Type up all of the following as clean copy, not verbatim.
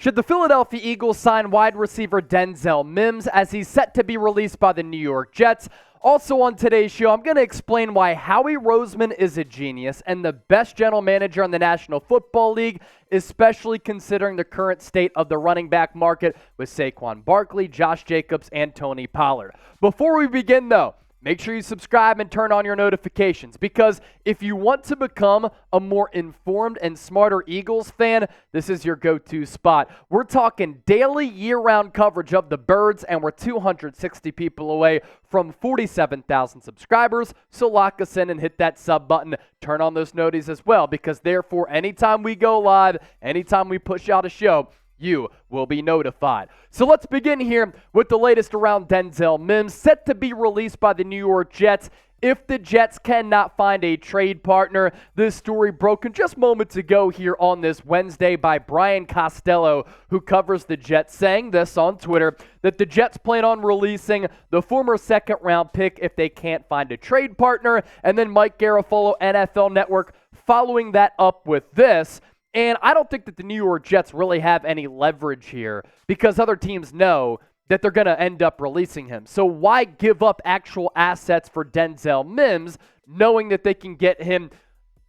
Should the Philadelphia Eagles sign wide receiver Denzel Mims as he's set to be released by the New York Jets? Also on today's show, I'm going to explain why Howie Roseman is a genius and the best general manager in the National Football League, especially considering the current state of the running back market with Saquon Barkley, Josh Jacobs, and Tony Pollard. Before we begin, though, make sure you subscribe and turn on your notifications, because if you want to become a more informed and smarter Eagles fan, this is your go-to spot. We're talking daily, year-round coverage of the Birds, and we're 260 people away from 47,000 subscribers, so lock us in and hit that sub button. Turn on those noties as well, because therefore, anytime we go live, anytime we push out a show, you will be notified. So let's begin here with the latest around Denzel Mims, set to be released by the New York Jets if the Jets cannot find a trade partner. This story broken just moments ago here on this Wednesday by Brian Costello, who covers the Jets, saying this on Twitter, that the Jets plan on releasing the former second-round pick if they can't find a trade partner. And then Mike Garafolo, NFL Network, following that up with this. And I don't think that the New York Jets really have any leverage here, because other teams know that they're going to end up releasing him. So why give up actual assets for Denzel Mims, knowing that they can get him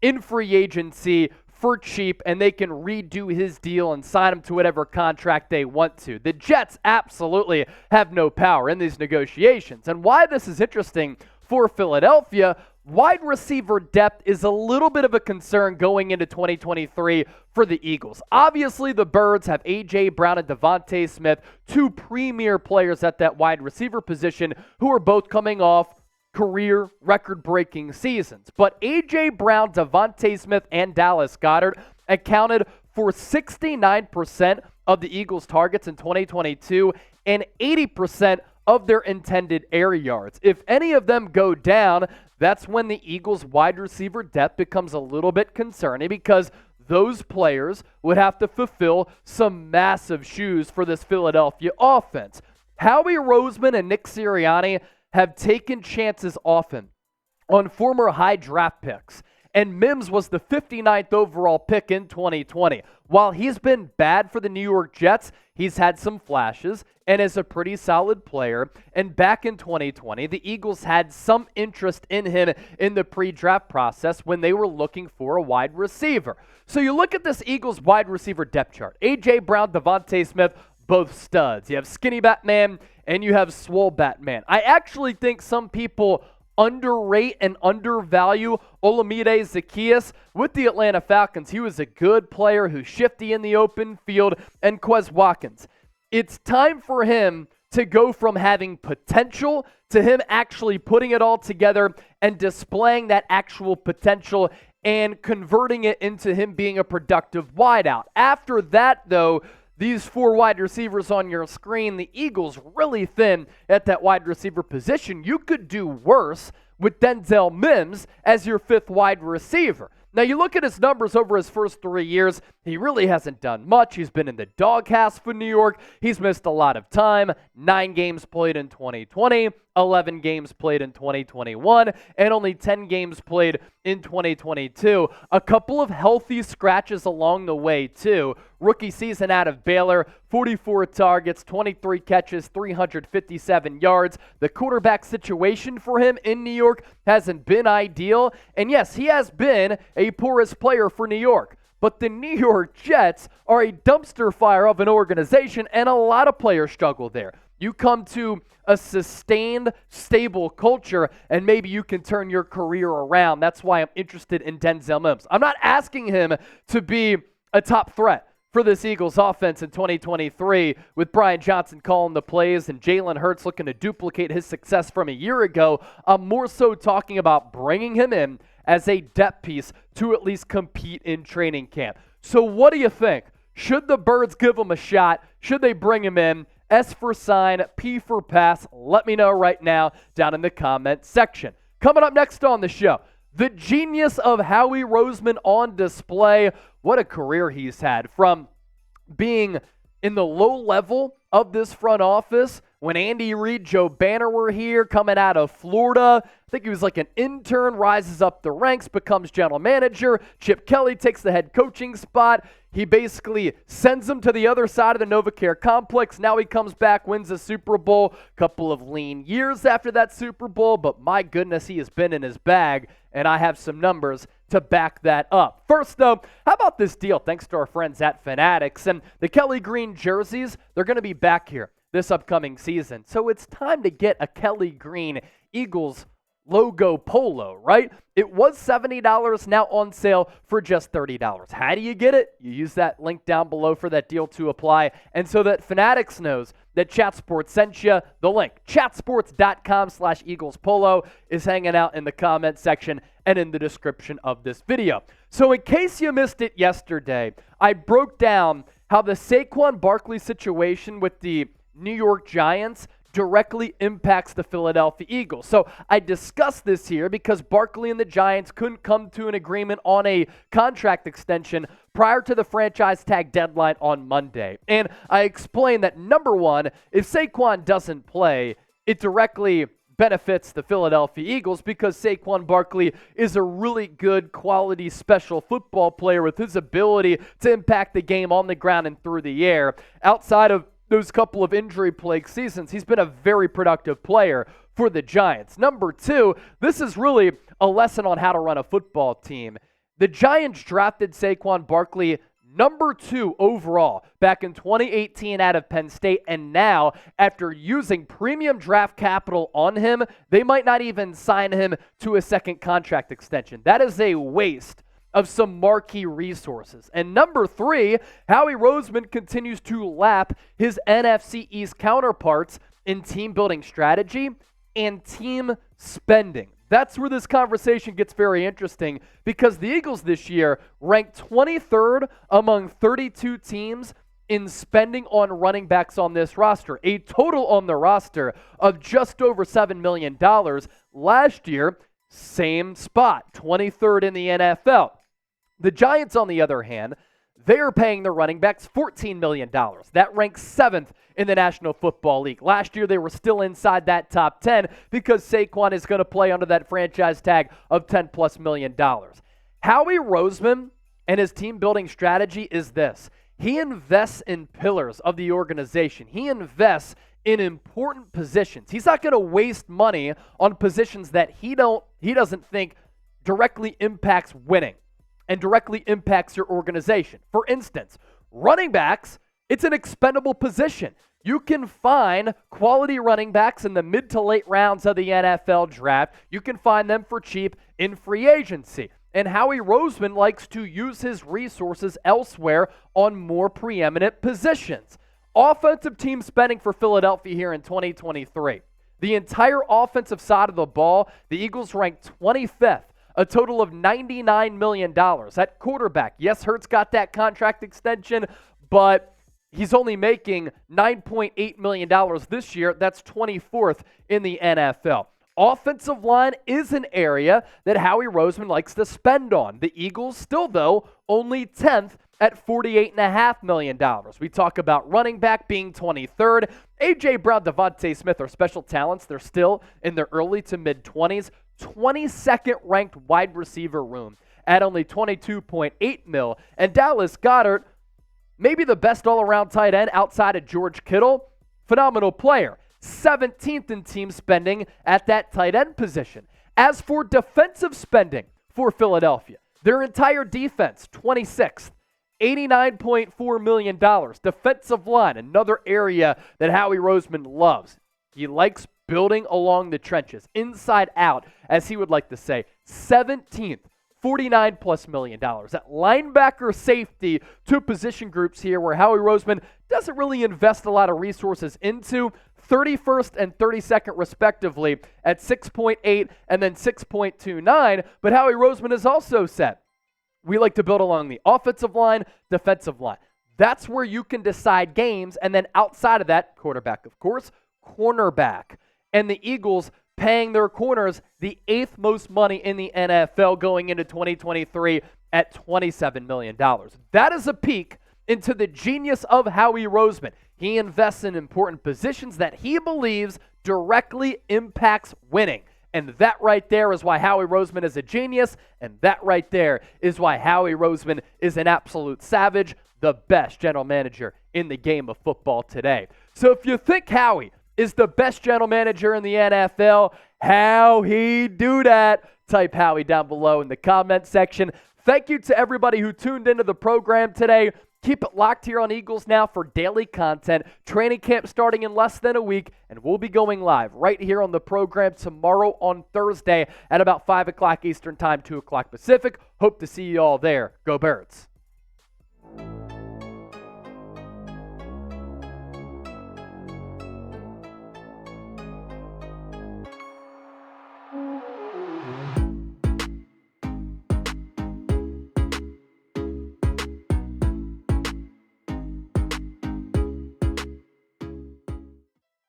in free agency for cheap and they can redo his deal and sign him to whatever contract they want to? The Jets absolutely have no power in these negotiations. And why this is interesting for Philadelphia, wide receiver depth is a little bit of a concern going into 2023 for the Eagles. Obviously, the Birds have A.J. Brown and Devontae Smith, two premier players at that wide receiver position who are both coming off career record-breaking seasons. But A.J. Brown, Devontae Smith, and Dallas Goedert accounted for 69% of the Eagles' targets in 2022 and 80% of their intended air yards. If any of them go down, that's when the Eagles' wide receiver depth becomes a little bit concerning, because those players would have to fulfill some massive shoes for this Philadelphia offense. Howie Roseman and Nick Sirianni have taken chances often on former high draft picks, and Mims was the 59th overall pick in 2020. While he's been bad for the New York Jets, he's had some flashes and is a pretty solid player. And back in 2020, the Eagles had some interest in him in the pre-draft process when they were looking for a wide receiver. So you look at this Eagles wide receiver depth chart. A.J. Brown, Devontae Smith, both studs. You have Skinny Batman and you have Swole Batman. I actually think some people underrate and undervalue Olamide Zaccheaus with the Atlanta Falcons. He was a good player who's shifty in the open field. And Quez Watkins. It's time for him to go from having potential to him actually putting it all together and displaying that actual potential and converting it into him being a productive wideout. After that, though, these four wide receivers on your screen, the Eagles really thin at that wide receiver position. You could do worse with Denzel Mims as your fifth wide receiver. Now, you look at his numbers over his first 3 years, he really hasn't done much. He's been in the doghouse for New York. He's missed a lot of time. 9 games played in 2020, 11 games played in 2021, and only 10 games played in 2022. A couple of healthy scratches along the way, too. Rookie season out of Baylor, 44 targets, 23 catches, 357 yards. The quarterback situation for him in New York hasn't been ideal. And yes, he has been a porous player for New York. But the New York Jets are a dumpster fire of an organization, and a lot of players struggle there. You come to a sustained, stable culture, and maybe you can turn your career around. That's why I'm interested in Denzel Mims. I'm not asking him to be a top threat for this Eagles offense in 2023 with Brian Johnson calling the plays and Jalen Hurts looking to duplicate his success from a year ago. I'm more so talking about bringing him in as a depth piece to at least compete in training camp. So what do you think? Should the Birds give him a shot? Should they bring him in? S for sign, P for pass. Let me know right now down in the comment section. Coming up next on the show, the genius of Howie Roseman on display. What a career he's had, from being in the low level of this front office when Andy Reid, Joe Banner were here, coming out of Florida. I think he was like an intern, rises up the ranks, becomes general manager. Chip Kelly takes the head coaching spot. He basically sends him to the other side of the NovaCare complex. Now he comes back, wins a Super Bowl, couple of lean years after that Super Bowl, but my goodness, he has been in his bag, and I have some numbers to back that up. First, though, how about this deal? Thanks to our friends at Fanatics. And the Kelly Green jerseys, they're going to be back here this upcoming season. So it's time to get a Kelly Green Eagles logo polo, right? It was $70, now on sale for just $30. How do you get it? You use that link down below for that deal to apply. And so that Fanatics knows that Chat Sports sent you, the link, chatsports.com/Eagles Polo, is hanging out in the comment section and in the description of this video. So in case you missed it yesterday, I broke down how the Saquon Barkley situation with the New York Giants directly impacts the Philadelphia Eagles. So I discussed this here because Barkley and the Giants couldn't come to an agreement on a contract extension prior to the franchise tag deadline on Monday. And I explained that, number one, if Saquon doesn't play, it directly benefits the Philadelphia Eagles because Saquon Barkley is a really good quality special football player with his ability to impact the game on the ground and through the air. Outside of those couple of injury-plagued seasons, he's been a very productive player for the Giants. Number two, this is really a lesson on how to run a football team. The Giants drafted Saquon Barkley number 2 overall back in 2018 out of Penn State, and now, after using premium draft capital on him, they might not even sign him to a second contract extension. That is a waste of some marquee resources. And number 3, Howie Roseman continues to lap his NFC East counterparts in team building strategy and team spending. That's where this conversation gets very interesting because the Eagles this year ranked 23rd among 32 teams in spending on running backs on this roster, a total on the roster of just over $7 million. Last year, same spot, 23rd in the NFL. The Giants, on the other hand, they're paying their running backs $14 million. That ranks 7th in the National Football League. Last year, they were still inside that top 10 because Saquon is going to play under that franchise tag of $10+ million. Howie Roseman and his team-building strategy is this. He invests in pillars of the organization. He invests in important positions. He's not going to waste money on positions that he doesn't think directly impacts winning and directly impacts your organization. For instance, running backs, it's an expendable position. You can find quality running backs in the mid to late rounds of the NFL draft. You can find them for cheap in free agency. And Howie Roseman likes to use his resources elsewhere on more preeminent positions. Offensive team spending for Philadelphia here in 2023. The entire offensive side of the ball, the Eagles ranked 25th. A total of $99 million. At quarterback, yes, Hurts got that contract extension, but he's only making $9.8 million this year. That's 24th in the NFL. Offensive line is an area that Howie Roseman likes to spend on. The Eagles still, though, only 10th at $48.5 million. We talk about running back being 23rd. A.J. Brown, Devontae Smith are special talents. They're still in their early to mid-20s. 22nd ranked wide receiver room at only $22.8 million. And Dallas Goedert, maybe the best all-around tight end outside of George Kittle, phenomenal player. 17th in team spending at that tight end position. As for defensive spending for Philadelphia, their entire defense, 26th, $89.4 million. Defensive line, another area that Howie Roseman loves. He likes building along the trenches, inside out, as he would like to say. 17th, $49+ million. At linebacker safety, 2 position groups here where Howie Roseman doesn't really invest a lot of resources into. 31st and 32nd respectively at 6.8 and then 6.29. But Howie Roseman has also said, we like to build along the offensive line, defensive line. That's where you can decide games. And then outside of that, quarterback, of course, cornerback. And the Eagles paying their corners the 8th most money in the NFL going into 2023 at $27 million. That is a peek into the genius of Howie Roseman. He invests in important positions that he believes directly impacts winning. And that right there is why Howie Roseman is a genius, and that right there is why Howie Roseman is an absolute savage, the best general manager in the game of football today. So if you think Howie is the best general manager in the NFL, how he do that? Type Howie down below in the comment section. Thank you to everybody who tuned into the program today. Keep it locked here on Eagles Now for daily content. Training camp starting in less than a week, and we'll be going live right here on the program tomorrow on Thursday at about 5 o'clock Eastern Time, 2 o'clock Pacific. Hope to see you all there. Go Birds.